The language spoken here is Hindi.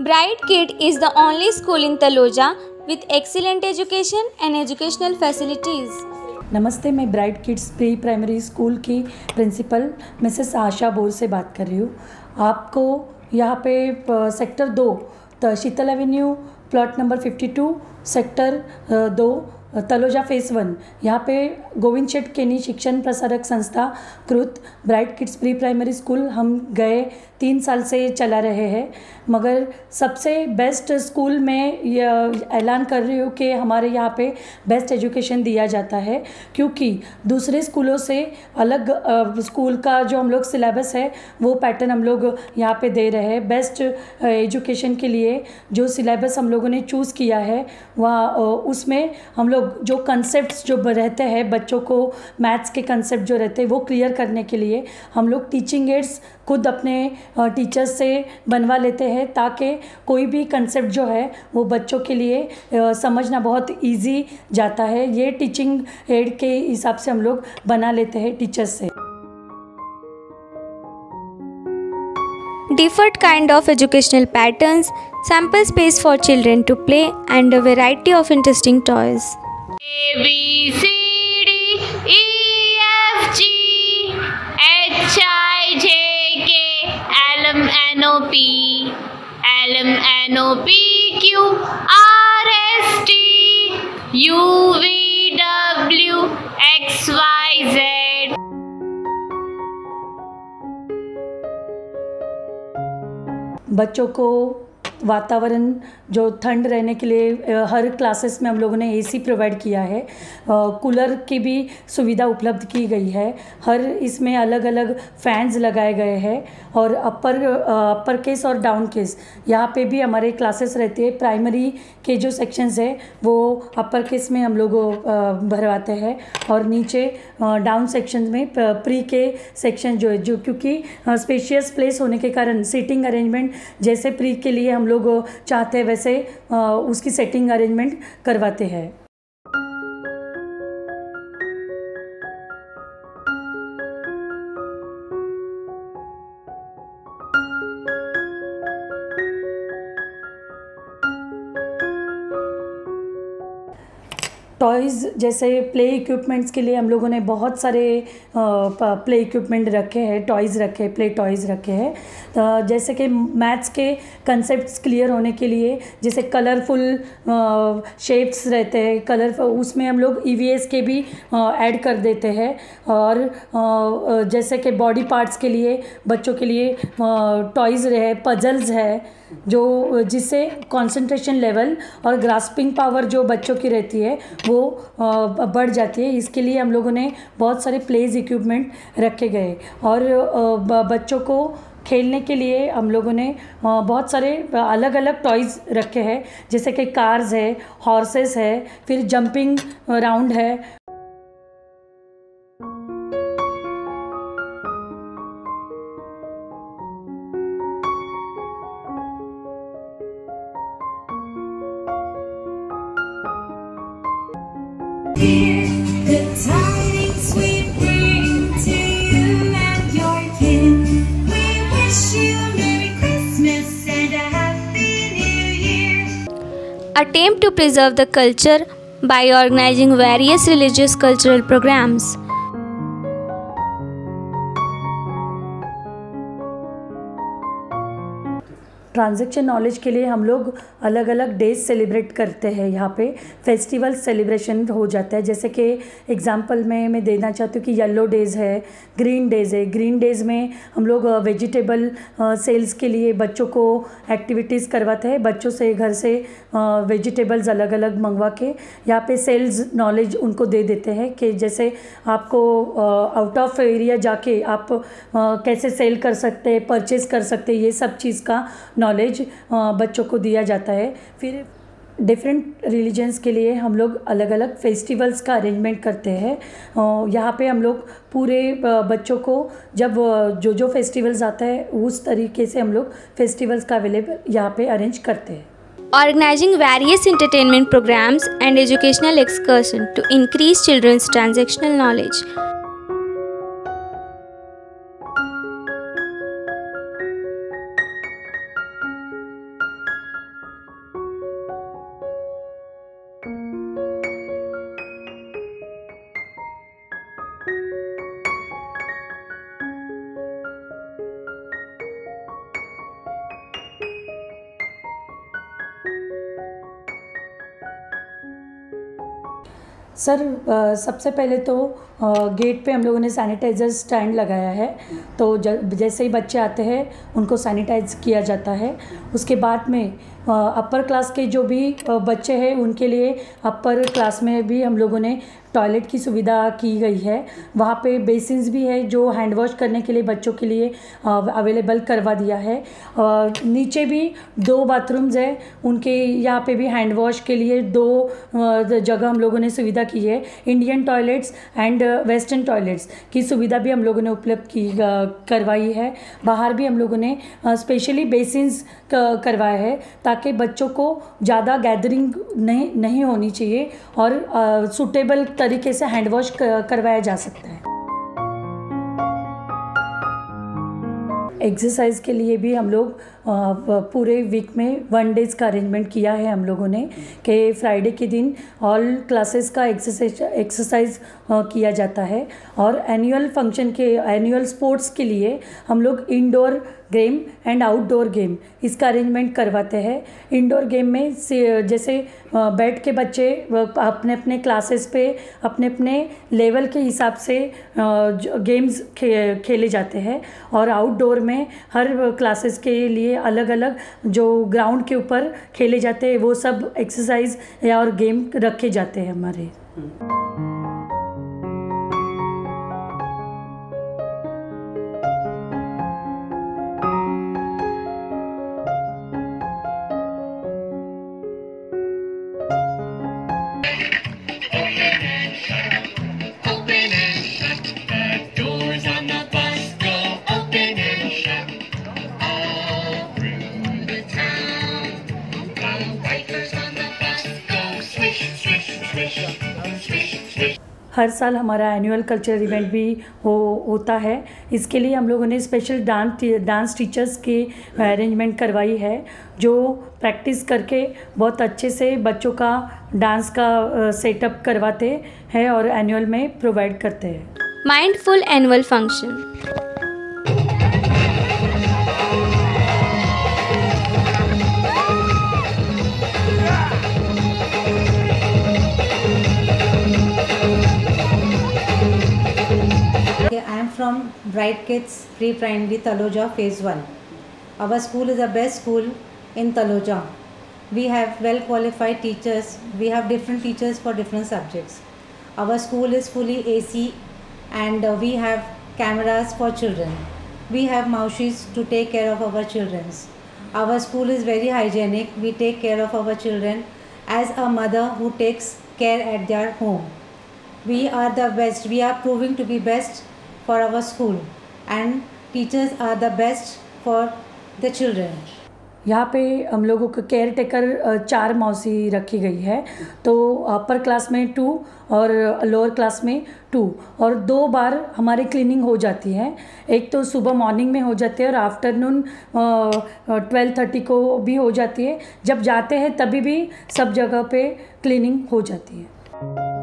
Bright Kid is the only school in Taloja with excellent education and educational facilities. नमस्ते, मैं bright kids pre primary school की प्रिंसिपल मिसेस आशा बोर से बात कर रही हूँ। आपको यहाँ पे sector 2 Sheetal avenue plot number 52 sector 2 Taloja phase 1 यहाँ पे गोविंद शेठ केनी शिक्षण प्रसारक संस्था कृत bright kids pre primary school हम गए 3 साल से चला रहे हैं, मगर सबसे बेस्ट स्कूल में यह ऐलान कर रही हूँ कि हमारे यहाँ पे बेस्ट एजुकेशन दिया जाता है, क्योंकि दूसरे स्कूलों से अलग स्कूल का जो हम लोग सिलेबस है वो पैटर्न हम लोग यहाँ पे दे रहे हैं। बेस्ट एजुकेशन के लिए जो सिलेबस हम लोगों ने चूज़ किया है वह उसमें हम लोग जो कंसेप्ट्स जो रहते हैं बच्चों को मैथ्स के कंसेप्ट जो रहते हैं वो क्लियर करने के लिए हम लोग टीचिंग एड्स खुद अपने टीचर्स से बनवा लेते हैं, ताकि कोई भी कंसेप्ट जो है वो बच्चों के लिए समझना बहुत इजी जाता है। ये टीचिंग एड के हिसाब से हम लोग बना लेते हैं टीचर्स से। Different kind of educational patterns, sample space for children to play, and a variety of interesting toys. A B C D E F G H I J K L M N O P Q R S T U V W X Y Z। बच्चों को वातावरण जो ठंड रहने के लिए हर क्लासेस में हम लोगों ने एसी प्रोवाइड किया है, कूलर की भी सुविधा उपलब्ध की गई है। हर इसमें अलग अलग फैंस लगाए गए हैं और अपर केस और डाउन केस यहाँ पे भी हमारे क्लासेस रहती है। प्राइमरी के जो सेक्शंस है वो अपर केस में हम लोग भरवाते हैं और नीचे डाउन सेक्शन में प्री के सेक्शन जो है, जो क्योंकि स्पेशियस प्लेस होने के कारण सीटिंग अरेंजमेंट जैसे प्री के लिए हम लोग चाहते हैं वैसे उसकी सेटिंग अरेंजमेंट करवाते हैं। टॉयज़ जैसे प्ले इक्विपमेंट्स के लिए हम लोगों ने बहुत सारे प्ले इक्विपमेंट रखे हैं, टॉयज़ रखे हैं, प्ले टॉयज़ रखे हैं। जैसे कि मैथ्स के कंसेप्ट्स क्लियर होने के लिए जैसे कलरफुल शेप्स रहते हैं, उसमें हम लोग EVS के भी ऐड कर देते हैं। और जैसे कि बॉडी पार्ट्स के लिए बच्चों के लिए टॉयज़ रहे, पजल्स है, जो जिससे कंसंट्रेशन लेवल और ग्रास्पिंग पावर जो बच्चों की रहती है वो बढ़ जाती है। इसके लिए हम लोगों ने बहुत सारे प्लेज इक्विपमेंट रखे गए और बच्चों को खेलने के लिए हम लोगों ने बहुत सारे अलग अलग टॉयज़ रखे हैं, जैसे कि कार्स है, हॉर्सेस है, फिर जंपिंग राउंड है। The tidings we bring to you and your kin. We wish you a Merry Christmas and a Happy New Year. Attempt to preserve the culture by organizing various religious cultural programs. Transaction knowledge के लिए हम लोग अलग अलग डेज सेलिब्रेट करते हैं। यहाँ पे फेस्टिवल सेलिब्रेशन हो जाता है, जैसे कि एग्जांपल में मैं देना चाहती हूँ कि येलो डेज़ है, ग्रीन डेज़ है। ग्रीन डेज़ में हम लोग वेजिटेबल सेल्स के लिए बच्चों को एक्टिविटीज़ करवाते हैं, बच्चों से घर से वेजिटेबल्स अलग अलग मंगवा के यहाँ पे सेल्स नॉलेज उनको दे देते हैं कि जैसे आपको आउट ऑफ एरिया जाके आप कैसे सेल कर सकते हैं, परचेज़ कर सकते हैं, ये सब चीज़ का नॉलेज बच्चों को दिया जाता है। फिर डिफरेंट रिलीजन्स के लिए हम लोग अलग अलग फेस्टिवल्स का अरेंजमेंट करते हैं। यहाँ पे हम लोग पूरे बच्चों को जब जो जो फेस्टिवल्स आता है उस तरीके से हम लोग फेस्टिवल्स का अवेलेबल यहाँ पे अरेंज करते हैं। Organizing various entertainment programs and educational excursions to increase children's transactional knowledge. Sir सबसे पहले तो गेट पे हम लोगों ने सैनिटाइज़र स्टैंड लगाया है। तो जैसे ही बच्चे आते हैं उनको सैनिटाइज किया जाता है। उसके बाद में अपर क्लास के जो भी बच्चे हैं उनके लिए अपर क्लास में भी हम लोगों ने टॉयलेट की सुविधा की गई है। वहाँ पे बेसिन्स भी है जो हैंड वॉश करने के लिए बच्चों के लिए अवेलेबल करवा दिया है। नीचे भी 2 बाथरूम्स है, उनके यहाँ पे भी हैंड वॉश के लिए 2 जगह हम लोगों ने सुविधा की है। Indian toilets and western toilets की सुविधा भी हम लोगों ने उपलब्ध की करवाई है। बाहर भी हम लोगों ने स्पेशली बेसिन्स करवाए हैं ताकि बच्चों को ज़्यादा गैदरिंग नहीं होनी चाहिए और सूटेबल तरीके से हैंड वॉश करवाया जा सकता है। एक्सरसाइज के लिए भी हम लोग पूरे वीक में 1 डेज का अरेंजमेंट किया है हम लोगों ने कि फ्राइडे के दिन ऑल क्लासेस का एक्सरसाइज किया जाता है। और एनुअल स्पोर्ट्स के लिए हम लोग indoor game and outdoor game इसका अरेंजमेंट करवाते हैं। इंडोर गेम में जैसे बैठ के बच्चे अपने अपने क्लासेस पे अपने अपने लेवल के हिसाब से गेम्स खेले जाते हैं। और आउटडोर में हर क्लासेस के लिए अलग अलग जो ग्राउंड के ऊपर खेले जाते हैं वो सब एक्सरसाइज या और गेम रखे जाते हैं हमारे। हर साल हमारा एनुअल कल्चरल इवेंट भी होता है। इसके लिए हम लोगों ने स्पेशल डांस टीचर्स की अरेंजमेंट करवाई है जो प्रैक्टिस करके बहुत अच्छे से बच्चों का डांस का सेटअप करवाते हैं और एनुअल में प्रोवाइड करते हैं। Mindful annual function. I am from Bright Kids Pre-Primary Taloja Phase 1. Our school is the best school in Taloja. We have well qualified teachers. We have different teachers for different subjects. Our school is fully AC and we have cameras for children. We have maushis to take care of our children. Our school is very hygienic. We take care of our children as a mother who takes care at their home. We are the best. We are proving to be best for our school and teachers are the best for the children. यहाँ पे हम लोगों को केयर टेकर 4 मौसी रखी गई है। तो अपर क्लास में 2 और लोअर क्लास में 2 और 2 बार हमारी क्लीनिंग हो जाती है। एक तो सुबह मॉर्निंग में हो जाती है और आफ्टरनून 12:30 को भी हो जाती है। जब जाते हैं तभी भी सब जगह पे क्लीनिंग हो जाती है।